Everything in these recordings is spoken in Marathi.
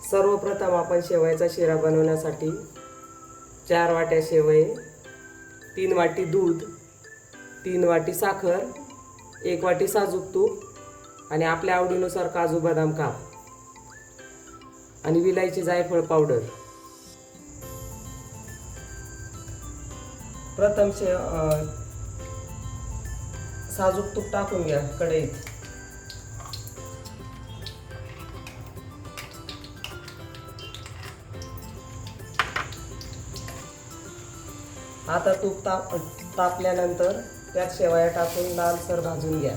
सर्वप्रथम आपण शेवयाचा शिरा बनवण्यासाठी 4 वाट्या शेवय, 3 वाटी दूध, 3 वाटी साखर, 1 वाटी साजूक तूप आणि आपल्या आवडीनुसार काजू बदाम काप आणि विलायची जायफळ पावडर. प्रथम साजूक तूप टाकून घ्या कढईत. आता तूप तापल्यानंतर त्यात शेवया टाकून लालसर भाजून घ्या.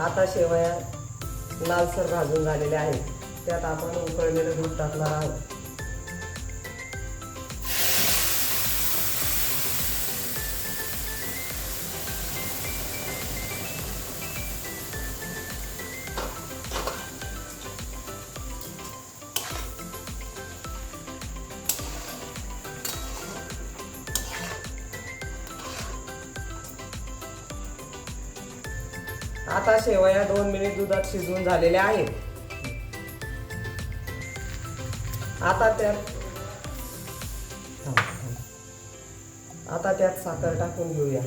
आता शेवया लालसर भाजून झालेल्या आहेत. त्यात आपण उकळलेलं दूध टाकणार आहोत. आता शेवया 2 मिनिट दुधात शिजवून झालेल्या आहेत. आता त्यात साखर टाकून घेऊया.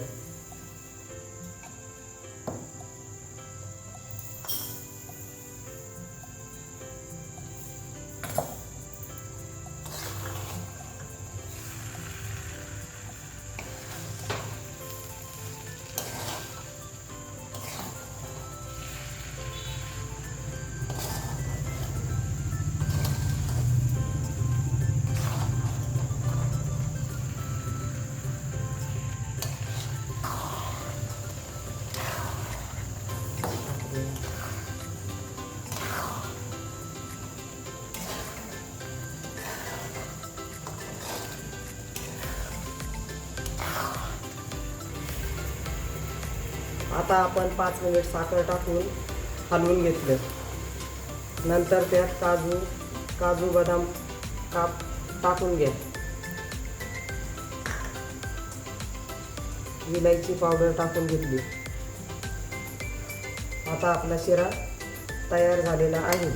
आता आपण 5 मिनिट साखर टाकून हलवून घेतलं. नंतर त्यात काजू बदाम काप टाकून घ्या. विलायची पावडर टाकून घेतली. आता आपला शिरा तयार झालेला आहे.